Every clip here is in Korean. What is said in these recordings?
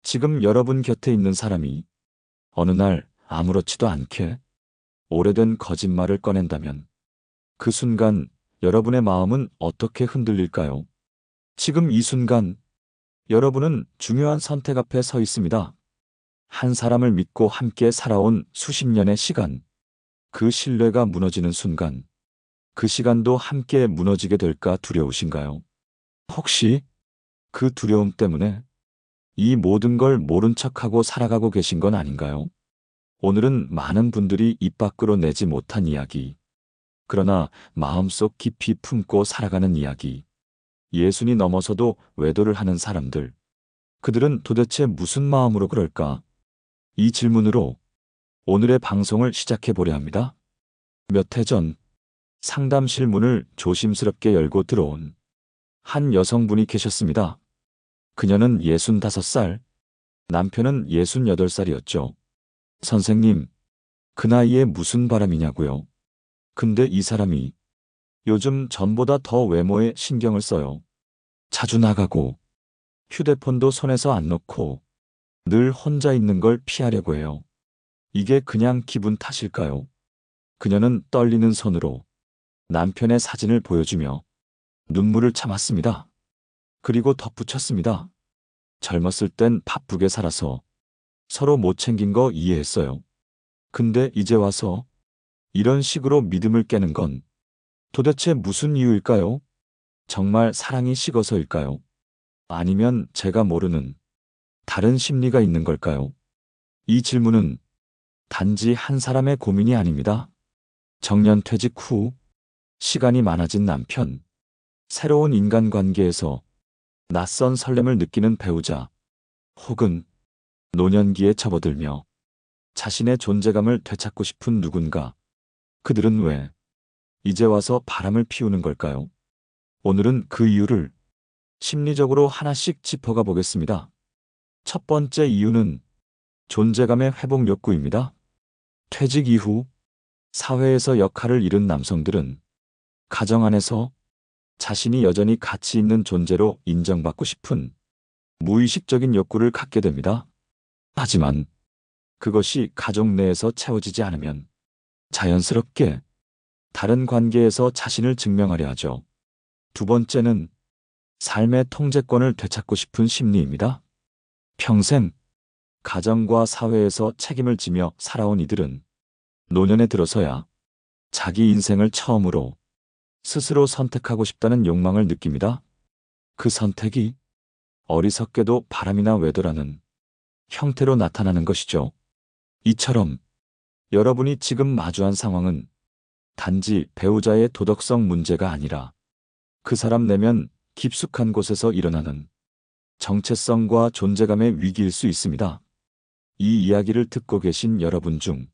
지금 여러분 곁에 있는 사람이 어느 날 아무렇지도 않게 오래된 거짓말을 꺼낸다면 그 순간 여러분의 마음은 어떻게 흔들릴까요? 지금 이 순간 여러분은 중요한 선택 앞에 서 있습니다. 한 사람을 믿고 함께 살아온 수십 년의 시간, 그 신뢰가 무너지는 순간, 그 시간도 함께 무너지게 될까 두려우신가요? 혹시 그 두려움 때문에 이 모든 걸 모른 척하고 살아가고 계신 건 아닌가요? 오늘은 많은 분들이 입 밖으로 내지 못한 이야기, 그러나 마음속 깊이 품고 살아가는 이야기, 예순이 넘어서도 외도를 하는 사람들, 그들은 도대체 무슨 마음으로 그럴까? 이 질문으로 오늘의 방송을 시작해 보려 합니다. 몇 해 전 상담실 문을 조심스럽게 열고 들어온 한 여성분이 계셨습니다. 그녀는 65살, 남편은 68살이었죠. 선생님, 그 나이에 무슨 바람이냐고요? 근데 이 사람이 요즘 전보다 더 외모에 신경을 써요. 자주 나가고 휴대폰도 손에서 안 놓고 늘 혼자 있는 걸 피하려고 해요. 이게 그냥 기분 탓일까요? 그녀는 떨리는 손으로 남편의 사진을 보여주며 눈물을 참았습니다. 그리고 덧붙였습니다. 젊었을 땐 바쁘게 살아서 서로 못 챙긴 거 이해했어요. 근데 이제 와서 이런 식으로 믿음을 깨는 건 도대체 무슨 이유일까요? 정말 사랑이 식어서일까요? 아니면 제가 모르는 다른 심리가 있는 걸까요? 이 질문은 단지 한 사람의 고민이 아닙니다. 정년퇴직 후 시간이 많아진 남편, 새로운 인간관계에서 낯선 설렘을 느끼는 배우자, 혹은 노년기에 접어들며 자신의 존재감을 되찾고 싶은 누군가, 그들은 왜 이제 와서 바람을 피우는 걸까요? 오늘은 그 이유를 심리적으로 하나씩 짚어가 보겠습니다. 첫 번째 이유는 존재감의 회복 욕구입니다. 퇴직 이후 사회에서 역할을 잃은 남성들은 가정 안에서 자신이 여전히 가치 있는 존재로 인정받고 싶은 무의식적인 욕구를 갖게 됩니다. 하지만 그것이 가족 내에서 채워지지 않으면 자연스럽게 다른 관계에서 자신을 증명하려 하죠. 두 번째는 삶의 통제권을 되찾고 싶은 심리입니다. 평생 가정과 사회에서 책임을 지며 살아온 이들은 노년에 들어서야 자기 인생을 처음으로 스스로 선택하고 싶다는 욕망을 느낍니다. 그 선택이 어리석게도 바람이나 외도라는 형태로 나타나는 것이죠. 이처럼 여러분이 지금 마주한 상황은 단지 배우자의 도덕성 문제가 아니라 그 사람 내면 깊숙한 곳에서 일어나는 정체성과 존재감의 위기일 수 있습니다. 이 이야기를 듣고 계신 여러분 중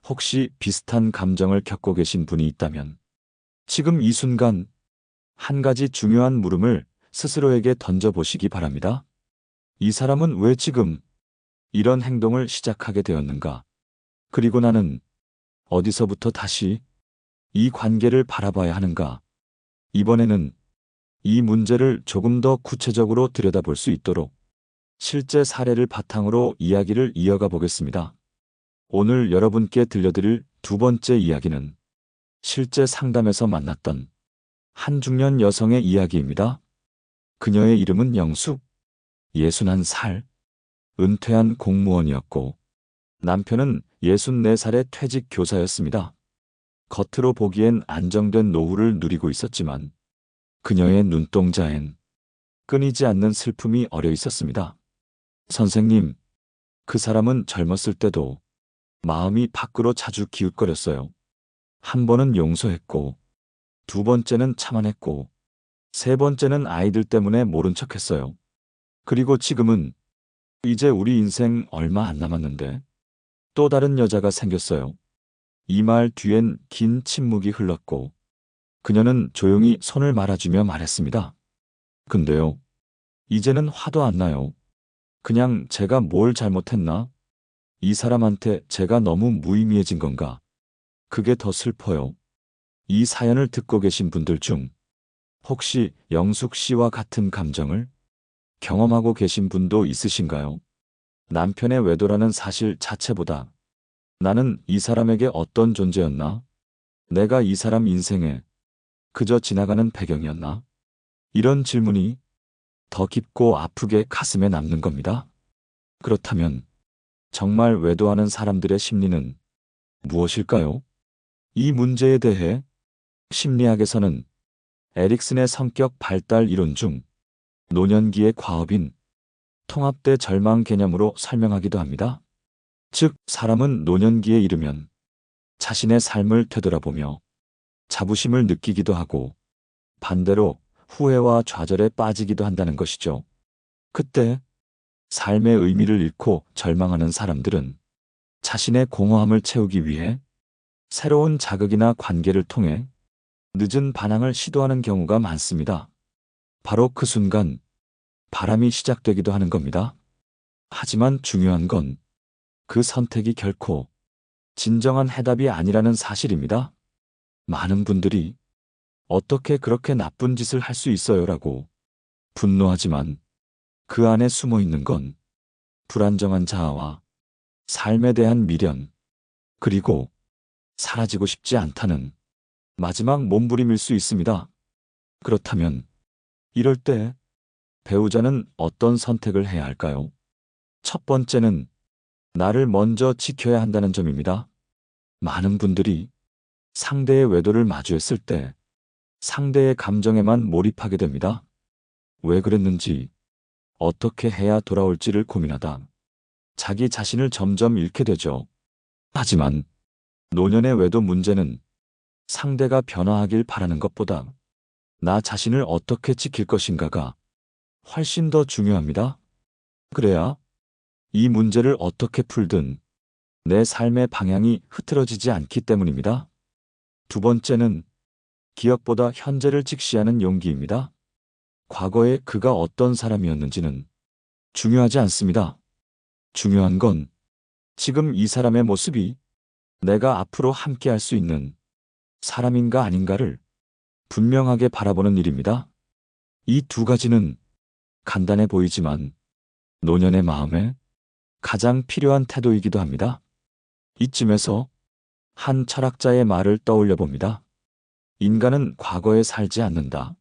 혹시 비슷한 감정을 겪고 계신 분이 있다면 지금 이 순간 한 가지 중요한 물음을 스스로에게 던져보시기 바랍니다. 이 사람은 왜 지금 이런 행동을 시작하게 되었는가? 그리고 나는 어디서부터 다시 이 관계를 바라봐야 하는가? 이번에는 이 문제를 조금 더 구체적으로 들여다볼 수 있도록 실제 사례를 바탕으로 이야기를 이어가 보겠습니다. 오늘 여러분께 들려드릴 두 번째 이야기는 실제 상담에서 만났던 한 중년 여성의 이야기입니다. 그녀의 이름은 영숙, 61살, 은퇴한 공무원이었고 남편은 64살의 퇴직 교사였습니다. 겉으로 보기엔 안정된 노후를 누리고 있었지만 그녀의 눈동자엔 끊이지 않는 슬픔이 어려 있었습니다. 선생님, 그 사람은 젊었을 때도 마음이 밖으로 자주 기웃거렸어요. 한 번은 용서했고, 두 번째는 참아냈고, 세 번째는 아이들 때문에 모른 척했어요. 그리고 지금은 이제 우리 인생 얼마 안 남았는데 또 다른 여자가 생겼어요. 이 말 뒤엔 긴 침묵이 흘렀고 그녀는 조용히 손을 말아주며 말했습니다. 근데요, 이제는 화도 안 나요. 그냥 제가 뭘 잘못했나? 이 사람한테 제가 너무 무의미해진 건가? 그게 더 슬퍼요. 이 사연을 듣고 계신 분들 중 혹시 영숙 씨와 같은 감정을 경험하고 계신 분도 있으신가요? 남편의 외도라는 사실 자체보다 나는 이 사람에게 어떤 존재였나? 내가 이 사람 인생에 그저 지나가는 배경이었나? 이런 질문이 더 깊고 아프게 가슴에 남는 겁니다. 그렇다면 정말 외도하는 사람들의 심리는 무엇일까요? 이 문제에 대해 심리학에서는 에릭슨의 성격 발달 이론 중 노년기의 과업인 통합대 절망 개념으로 설명하기도 합니다. 즉, 사람은 노년기에 이르면 자신의 삶을 되돌아보며 자부심을 느끼기도 하고 반대로 후회와 좌절에 빠지기도 한다는 것이죠. 그때 삶의 의미를 잃고 절망하는 사람들은 자신의 공허함을 채우기 위해 새로운 자극이나 관계를 통해 늦은 반항을 시도하는 경우가 많습니다. 바로 그 순간 바람이 시작되기도 하는 겁니다. 하지만 중요한 건 그 선택이 결코 진정한 해답이 아니라는 사실입니다. 많은 분들이 어떻게 그렇게 나쁜 짓을 할 수 있어요라고 분노하지만 그 안에 숨어 있는 건 불안정한 자아와 삶에 대한 미련, 그리고 사라지고 싶지 않다는 마지막 몸부림일 수 있습니다. 그렇다면 이럴 때 배우자는 어떤 선택을 해야 할까요? 첫 번째는 나를 먼저 지켜야 한다는 점입니다. 많은 분들이 상대의 외도를 마주했을 때 상대의 감정에만 몰입하게 됩니다. 왜 그랬는지, 어떻게 해야 돌아올지를 고민하다 자기 자신을 점점 잃게 되죠. 하지만 노년의 외도 문제는 상대가 변화하길 바라는 것보다 나 자신을 어떻게 지킬 것인가가 훨씬 더 중요합니다. 그래야 이 문제를 어떻게 풀든 내 삶의 방향이 흐트러지지 않기 때문입니다. 두 번째는 기억보다 현재를 직시하는 용기입니다. 과거에 그가 어떤 사람이었는지는 중요하지 않습니다. 중요한 건 지금 이 사람의 모습이 내가 앞으로 함께 할 수 있는 사람인가 아닌가를 분명하게 바라보는 일입니다. 이 두 가지는 간단해 보이지만 노년의 마음에 가장 필요한 태도이기도 합니다. 이쯤에서 한 철학자의 말을 떠올려 봅니다. 인간은 과거에 살지 않는다.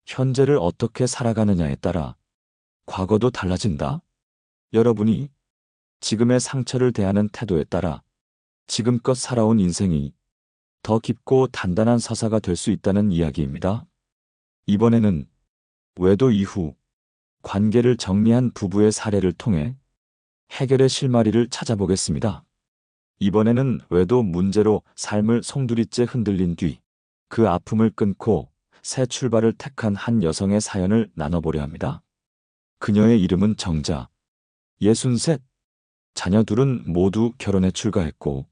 현재를 어떻게 살아가느냐에 따라 과거도 달라진다. 여러분이 지금의 상처를 대하는 태도에 따라 지금껏 살아온 인생이 더 깊고 단단한 서사가 될 수 있다는 이야기입니다. 이번에는 외도 이후 관계를 정리한 부부의 사례를 통해 해결의 실마리를 찾아보겠습니다. 이번에는 외도 문제로 삶을 송두리째 흔들린 뒤 그 아픔을 끊고 새 출발을 택한 한 여성의 사연을 나눠보려 합니다. 그녀의 이름은 정자, 63, 자녀 둘은 모두 결혼에 출가했고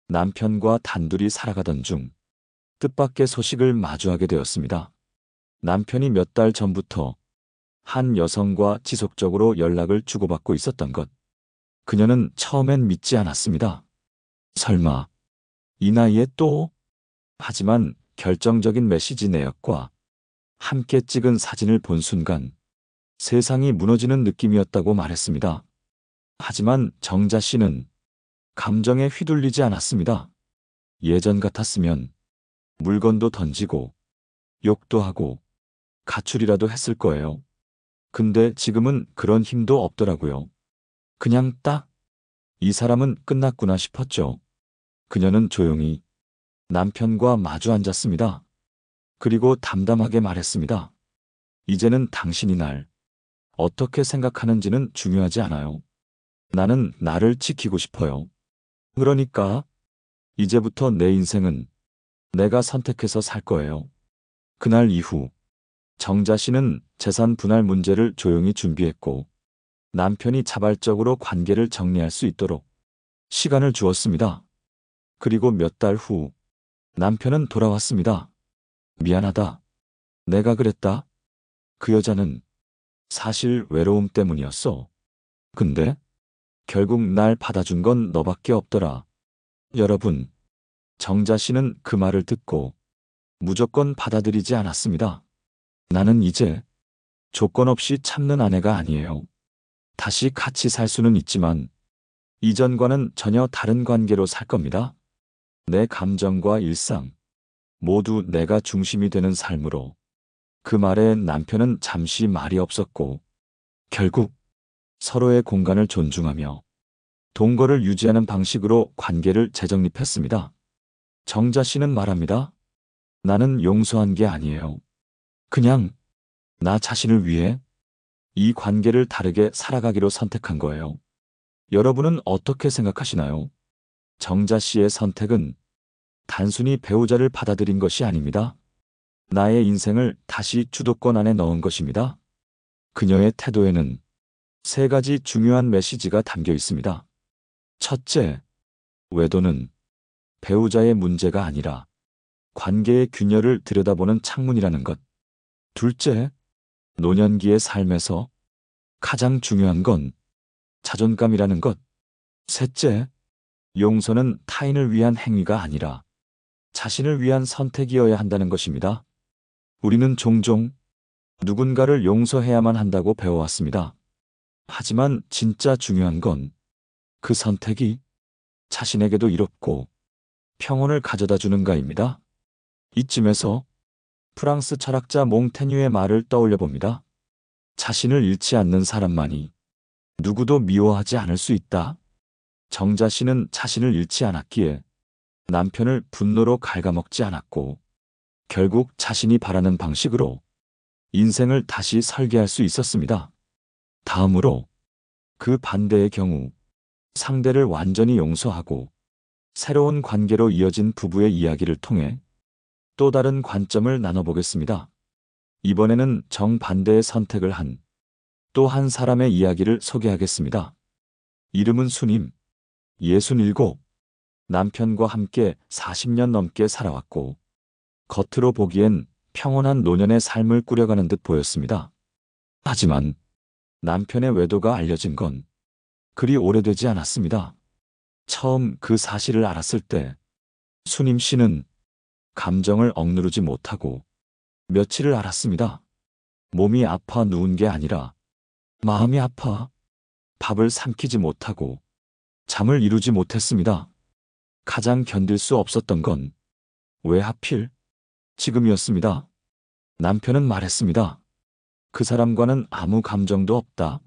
남편과 단둘이 살아가던 중 뜻밖의 소식을 마주하게 되었습니다. 남편이 몇 달 전부터 한 여성과 지속적으로 연락을 주고받고 있었던 것. 그녀는 처음엔 믿지 않았습니다. 설마 이 나이에 또? 하지만 결정적인 메시지 내역과 함께 찍은 사진을 본 순간 세상이 무너지는 느낌이었다고 말했습니다. 하지만 정자 씨는 감정에 휘둘리지 않았습니다. 예전 같았으면 물건도 던지고 욕도 하고 가출이라도 했을 거예요. 근데 지금은 그런 힘도 없더라고요. 그냥 딱 이 사람은 끝났구나 싶었죠. 그녀는 조용히 남편과 마주 앉았습니다. 그리고 담담하게 말했습니다. 이제는 당신이 날 어떻게 생각하는지는 중요하지 않아요. 나는 나를 지키고 싶어요. 그러니까 이제부터 내 인생은 내가 선택해서 살 거예요. 그날 이후 정자 씨는 재산 분할 문제를 조용히 준비했고 남편이 자발적으로 관계를 정리할 수 있도록 시간을 주었습니다. 그리고 몇 달 후 남편은 돌아왔습니다. 미안하다. 내가 그랬다. 그 여자는 사실 외로움 때문이었어. 근데 결국 날 받아준 건 너밖에 없더라. 여러분, 정자 씨는 그 말을 듣고 무조건 받아들이지 않았습니다. 나는 이제 조건 없이 참는 아내가 아니에요. 다시 같이 살 수는 있지만 이전과는 전혀 다른 관계로 살 겁니다. 내 감정과 일상, 모두 내가 중심이 되는 삶으로. 그 말에 남편은 잠시 말이 없었고 결국 서로의 공간을 존중하며 동거를 유지하는 방식으로 관계를 재정립했습니다. 정자 씨는 말합니다. 나는 용서한 게 아니에요. 그냥 나 자신을 위해 이 관계를 다르게 살아가기로 선택한 거예요. 여러분은 어떻게 생각하시나요? 정자 씨의 선택은 단순히 배우자를 받아들인 것이 아닙니다. 나의 인생을 다시 주도권 안에 넣은 것입니다. 그녀의 태도에는 세 가지 중요한 메시지가 담겨 있습니다. 첫째, 외도는 배우자의 문제가 아니라 관계의 균열을 들여다보는 창문이라는 것. 둘째, 노년기의 삶에서 가장 중요한 건 자존감이라는 것. 셋째, 용서는 타인을 위한 행위가 아니라 자신을 위한 선택이어야 한다는 것입니다. 우리는 종종 누군가를 용서해야만 한다고 배워왔습니다. 하지만 진짜 중요한 건 그 선택이 자신에게도 이롭고 평온을 가져다 주는가입니다. 이쯤에서 프랑스 철학자 몽테뉴의 말을 떠올려 봅니다. 자신을 잃지 않는 사람만이 누구도 미워하지 않을 수 있다. 정자 씨는 자신을 잃지 않았기에 남편을 분노로 갉아먹지 않았고 결국 자신이 바라는 방식으로 인생을 다시 설계할 수 있었습니다. 다음으로 그 반대의 경우 상대를 완전히 용서하고 새로운 관계로 이어진 부부의 이야기를 통해 또 다른 관점을 나눠보겠습니다. 이번에는 정반대의 선택을 한 또 한 사람의 이야기를 소개하겠습니다. 이름은 수님, 67, 남편과 함께 40년 넘게 살아왔고 겉으로 보기엔 평온한 노년의 삶을 꾸려가는 듯 보였습니다. 하지만 남편의 외도가 알려진 건 그리 오래되지 않았습니다. 처음 그 사실을 알았을 때 수님 씨는 감정을 억누르지 못하고 며칠을 앓았습니다. 몸이 아파 누운 게 아니라 마음이 아파 밥을 삼키지 못하고 잠을 이루지 못했습니다. 가장 견딜 수 없었던 건 왜 하필 지금이었습니다. 남편은 말했습니다. 그 사람과는 아무 감정도 없다.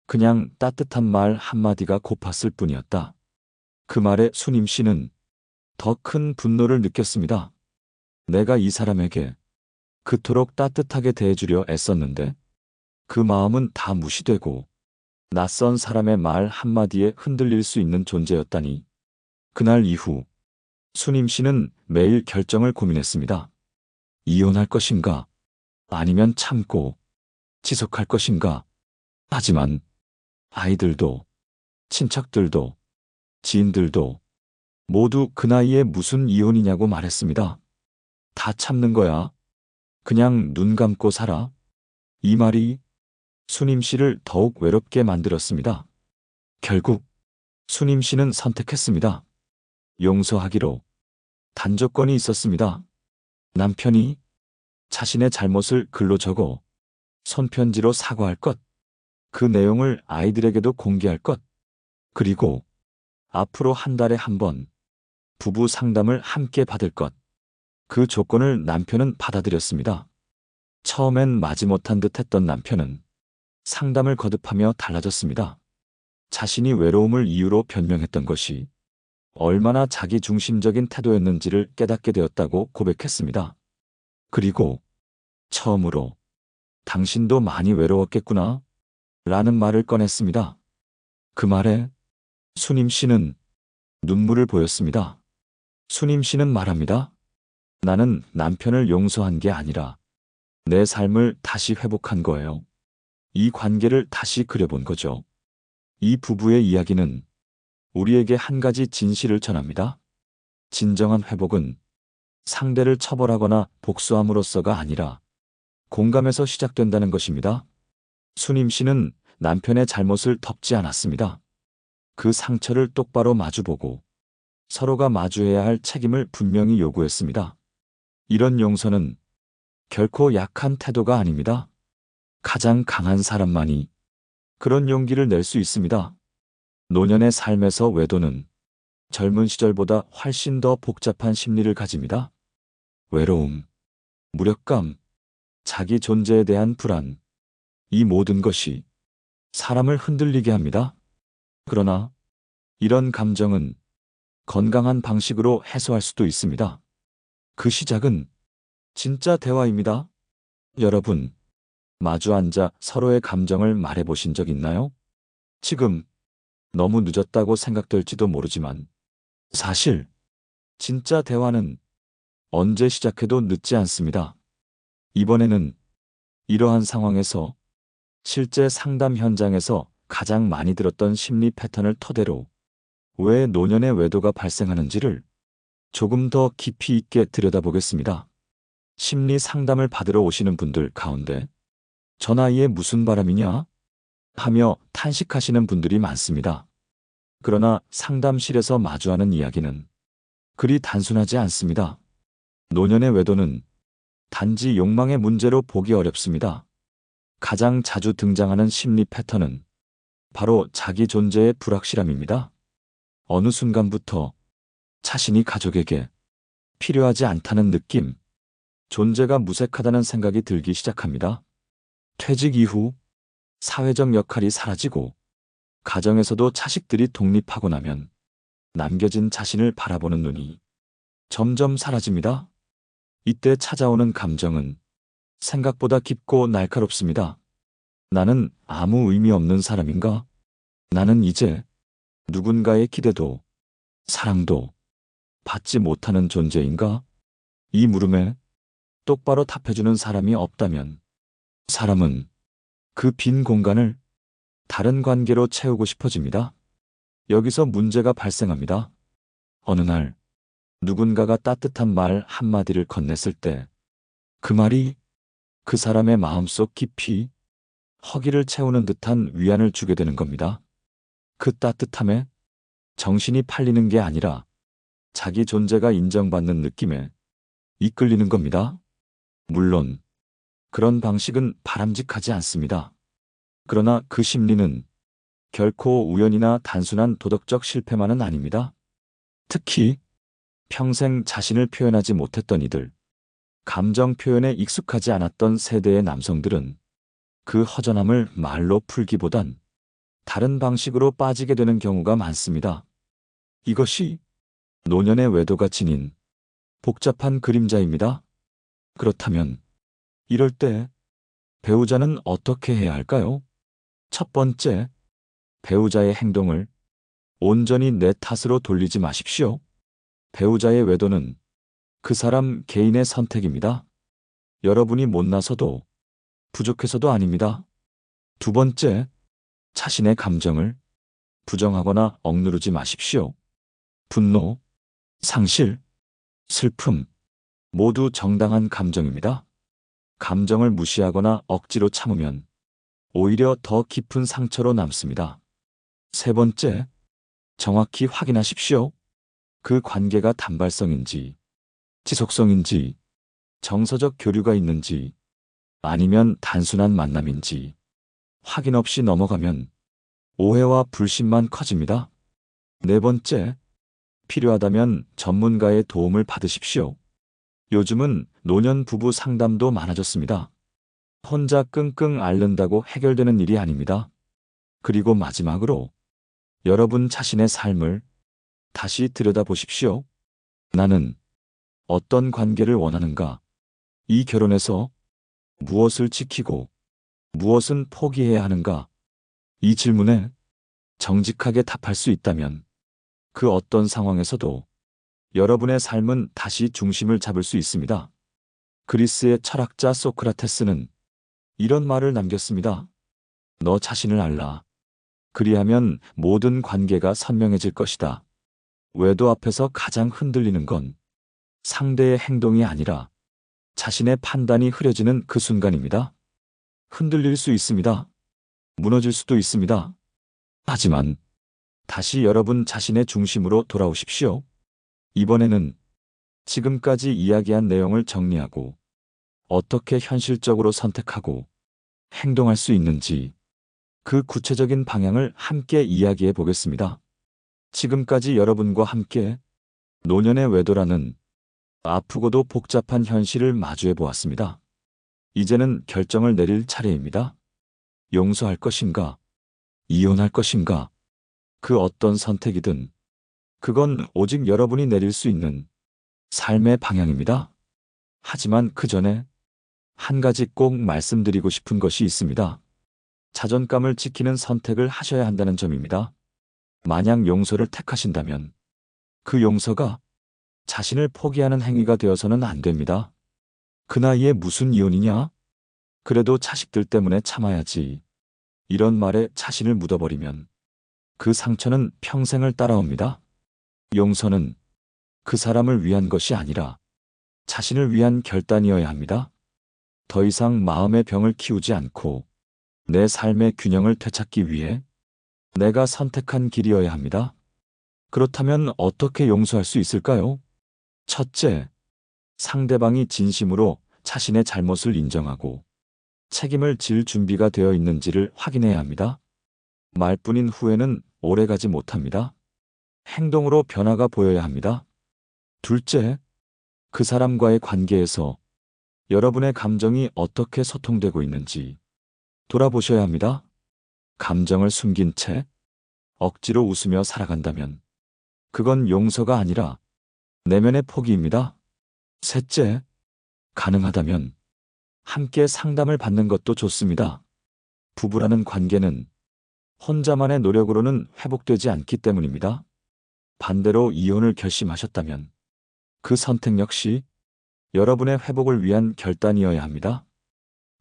그냥 따뜻한 말 한마디가 고팠을 뿐이었다. 그 말에 수님 씨는 더 큰 분노를 느꼈습니다. 내가 이 사람에게 그토록 따뜻하게 대해주려 애썼는데 그 마음은 다 무시되고 낯선 사람의 말 한마디에 흔들릴 수 있는 존재였다니. 그날 이후 수님 씨는 매일 결정을 고민했습니다. 이혼할 것인가? 아니면 참고 지속할 것인가? 하지만 아이들도 친척들도 지인들도 모두 그 나이에 무슨 이혼이냐고 말했습니다. 다 참는 거야. 그냥 눈 감고 살아. 이 말이 수님 씨를 더욱 외롭게 만들었습니다. 결국 수님 씨는 선택했습니다. 용서하기로. 단조건이 있었습니다. 남편이 자신의 잘못을 글로 적어 손편지로 사과할 것. 그 내용을 아이들에게도 공개할 것. 그리고 앞으로 한 달에 한 번 부부 상담을 함께 받을 것. 그 조건을 남편은 받아들였습니다. 처음엔 마지못한 듯 했던 남편은 상담을 거듭하며 달라졌습니다. 자신이 외로움을 이유로 변명했던 것이 얼마나 자기중심적인 태도였는지를 깨닫게 되었다고 고백했습니다. 그리고 처음으로 당신도 많이 외로웠겠구나 라는 말을 꺼냈습니다. 그 말에 수님 씨는 눈물을 보였습니다. 수님 씨는 말합니다. 나는 남편을 용서한 게 아니라 내 삶을 다시 회복한 거예요. 이 관계를 다시 그려본 거죠. 이 부부의 이야기는 우리에게 한 가지 진실을 전합니다. 진정한 회복은 상대를 처벌하거나 복수함으로써가 아니라 공감에서 시작된다는 것입니다. 수님 씨는 남편의 잘못을 덮지 않았습니다. 그 상처를 똑바로 마주보고 서로가 마주해야 할 책임을 분명히 요구했습니다. 이런 용서는 결코 약한 태도가 아닙니다. 가장 강한 사람만이 그런 용기를 낼 수 있습니다. 노년의 삶에서 외도는 젊은 시절보다 훨씬 더 복잡한 심리를 가집니다. 외로움, 무력감, 자기 존재에 대한 불안, 이 모든 것이 사람을 흔들리게 합니다. 그러나 이런 감정은 건강한 방식으로 해소할 수도 있습니다. 그 시작은 진짜 대화입니다. 여러분, 마주 앉아 서로의 감정을 말해보신 적 있나요? 지금 너무 늦었다고 생각될지도 모르지만 사실 진짜 대화는 언제 시작해도 늦지 않습니다. 이번에는 이러한 상황에서 실제 상담 현장에서 가장 많이 들었던 심리 패턴을 토대로 왜 노년의 외도가 발생하는지를 조금 더 깊이 있게 들여다보겠습니다. 심리 상담을 받으러 오시는 분들 가운데 저 나이에 무슨 바람이냐? 하며 탄식하시는 분들이 많습니다. 그러나 상담실에서 마주하는 이야기는 그리 단순하지 않습니다. 노년의 외도는 단지 욕망의 문제로 보기 어렵습니다. 가장 자주 등장하는 심리 패턴은 바로 자기 존재의 불확실함입니다. 어느 순간부터 자신이 가족에게 필요하지 않다는 느낌, 존재가 무색하다는 생각이 들기 시작합니다. 퇴직 이후 사회적 역할이 사라지고 가정에서도 자식들이 독립하고 나면 남겨진 자신을 바라보는 눈이 점점 사라집니다. 이때 찾아오는 감정은 생각보다 깊고 날카롭습니다. 나는 아무 의미 없는 사람인가? 나는 이제 누군가의 기대도 사랑도 받지 못하는 존재인가? 이 물음에 똑바로 답해주는 사람이 없다면 사람은 그 빈 공간을 다른 관계로 채우고 싶어집니다. 여기서 문제가 발생합니다. 어느 날 누군가가 따뜻한 말 한마디를 건넸을 때 그 말이 그 사람의 마음속 깊이 허기를 채우는 듯한 위안을 주게 되는 겁니다. 그 따뜻함에 정신이 팔리는 게 아니라 자기 존재가 인정받는 느낌에 이끌리는 겁니다. 물론 그런 방식은 바람직하지 않습니다. 그러나 그 심리는 결코 우연이나 단순한 도덕적 실패만은 아닙니다. 특히 평생 자신을 표현하지 못했던 이들, 감정 표현에 익숙하지 않았던 세대의 남성들은 그 허전함을 말로 풀기보단 다른 방식으로 빠지게 되는 경우가 많습니다. 이것이 노년의 외도가 지닌 복잡한 그림자입니다. 그렇다면 이럴 때 배우자는 어떻게 해야 할까요? 첫 번째, 배우자의 행동을 온전히 내 탓으로 돌리지 마십시오. 배우자의 외도는 그 사람 개인의 선택입니다. 여러분이 못나서도 부족해서도 아닙니다. 두 번째, 자신의 감정을 부정하거나 억누르지 마십시오. 분노, 상실, 슬픔, 모두 정당한 감정입니다. 감정을 무시하거나 억지로 참으면 오히려 더 깊은 상처로 남습니다. 세 번째, 정확히 확인하십시오. 그 관계가 단발성인지, 지속성인지, 정서적 교류가 있는지, 아니면 단순한 만남인지, 확인 없이 넘어가면 오해와 불신만 커집니다. 네 번째, 필요하다면 전문가의 도움을 받으십시오. 요즘은 노년 부부 상담도 많아졌습니다. 혼자 끙끙 앓는다고 해결되는 일이 아닙니다. 그리고 마지막으로 여러분 자신의 삶을 다시 들여다보십시오. 나는 어떤 관계를 원하는가? 이 결혼에서 무엇을 지키고 무엇은 포기해야 하는가? 이 질문에 정직하게 답할 수 있다면 그 어떤 상황에서도 여러분의 삶은 다시 중심을 잡을 수 있습니다. 그리스의 철학자 소크라테스는 이런 말을 남겼습니다. 너 자신을 알라. 그리하면 모든 관계가 선명해질 것이다. 외도 앞에서 가장 흔들리는 건 상대의 행동이 아니라 자신의 판단이 흐려지는 그 순간입니다. 흔들릴 수 있습니다. 무너질 수도 있습니다. 하지만 다시 여러분 자신의 중심으로 돌아오십시오. 이번에는 지금까지 이야기한 내용을 정리하고 어떻게 현실적으로 선택하고 행동할 수 있는지 그 구체적인 방향을 함께 이야기해 보겠습니다. 지금까지 여러분과 함께 노년의 외도라는 아프고도 복잡한 현실을 마주해 보았습니다. 이제는 결정을 내릴 차례입니다. 용서할 것인가? 이혼할 것인가? 그 어떤 선택이든 그건 오직 여러분이 내릴 수 있는 삶의 방향입니다. 하지만 그 전에 한 가지 꼭 말씀드리고 싶은 것이 있습니다. 자존감을 지키는 선택을 하셔야 한다는 점입니다. 만약 용서를 택하신다면 그 용서가 자신을 포기하는 행위가 되어서는 안 됩니다. 그 나이에 무슨 이혼이냐? 그래도 자식들 때문에 참아야지. 이런 말에 자신을 묻어버리면 그 상처는 평생을 따라옵니다. 용서는 그 사람을 위한 것이 아니라 자신을 위한 결단이어야 합니다. 더 이상 마음의 병을 키우지 않고 내 삶의 균형을 되찾기 위해 내가 선택한 길이어야 합니다. 그렇다면 어떻게 용서할 수 있을까요? 첫째, 상대방이 진심으로 자신의 잘못을 인정하고 책임을 질 준비가 되어 있는지를 확인해야 합니다. 말뿐인 후회는 오래가지 못합니다. 행동으로 변화가 보여야 합니다. 둘째, 그 사람과의 관계에서 여러분의 감정이 어떻게 소통되고 있는지 돌아보셔야 합니다. 감정을 숨긴 채 억지로 웃으며 살아간다면 그건 용서가 아니라 내면의 포기입니다. 셋째, 가능하다면 함께 상담을 받는 것도 좋습니다. 부부라는 관계는 혼자만의 노력으로는 회복되지 않기 때문입니다. 반대로 이혼을 결심하셨다면 그 선택 역시 여러분의 회복을 위한 결단이어야 합니다.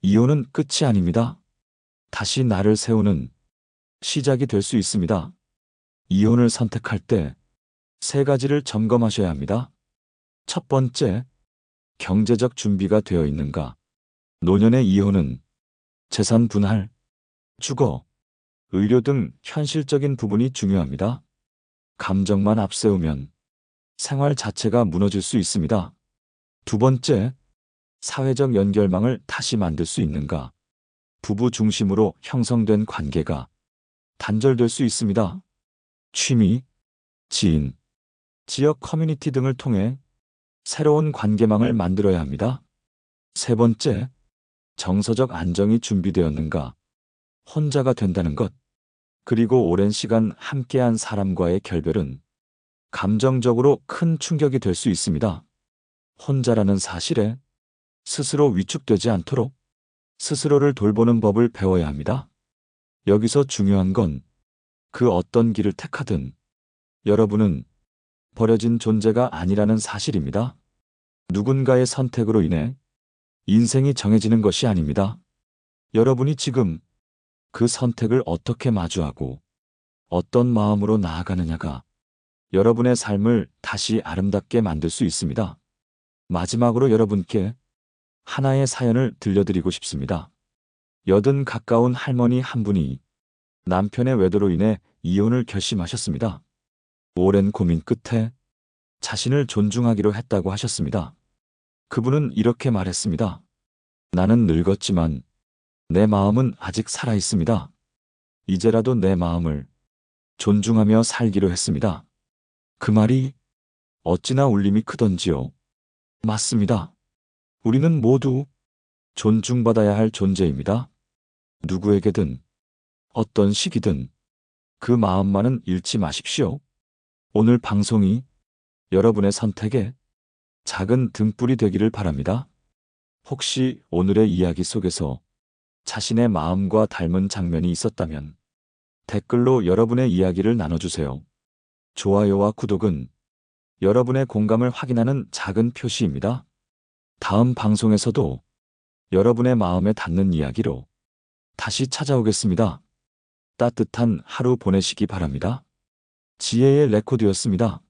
이혼은 끝이 아닙니다. 다시 나를 세우는 시작이 될 수 있습니다. 이혼을 선택할 때 세 가지를 점검하셔야 합니다. 첫 번째, 경제적 준비가 되어 있는가? 노년의 이혼은 재산 분할, 주거, 의료 등 현실적인 부분이 중요합니다. 감정만 앞세우면 생활 자체가 무너질 수 있습니다. 두 번째, 사회적 연결망을 다시 만들 수 있는가? 부부 중심으로 형성된 관계가 단절될 수 있습니다. 취미, 지인, 지역 커뮤니티 등을 통해 새로운 관계망을 만들어야 합니다. 세 번째, 정서적 안정이 준비되었는가? 혼자가 된다는 것, 그리고 오랜 시간 함께한 사람과의 결별은 감정적으로 큰 충격이 될 수 있습니다. 혼자라는 사실에 스스로 위축되지 않도록 스스로를 돌보는 법을 배워야 합니다. 여기서 중요한 건 그 어떤 길을 택하든 여러분은 버려진 존재가 아니라는 사실입니다. 누군가의 선택으로 인해 인생이 정해지는 것이 아닙니다. 여러분이 지금 그 선택을 어떻게 마주하고 어떤 마음으로 나아가느냐가 여러분의 삶을 다시 아름답게 만들 수 있습니다. 마지막으로 여러분께 하나의 사연을 들려드리고 싶습니다. 80 가까운 할머니 한 분이 남편의 외도로 인해 이혼을 결심하셨습니다. 오랜 고민 끝에 자신을 존중하기로 했다고 하셨습니다. 그분은 이렇게 말했습니다. 나는 늙었지만 내 마음은 아직 살아 있습니다. 이제라도 내 마음을 존중하며 살기로 했습니다. 그 말이 어찌나 울림이 크던지요. 맞습니다. 우리는 모두 존중받아야 할 존재입니다. 누구에게든 어떤 시기든 그 마음만은 잃지 마십시오. 오늘 방송이 여러분의 선택에 작은 등불이 되기를 바랍니다. 혹시 오늘의 이야기 속에서 자신의 마음과 닮은 장면이 있었다면 댓글로 여러분의 이야기를 나눠주세요. 좋아요와 구독은 여러분의 공감을 확인하는 작은 표시입니다. 다음 방송에서도 여러분의 마음에 닿는 이야기로 다시 찾아오겠습니다. 따뜻한 하루 보내시기 바랍니다. 지혜의 레코드였습니다.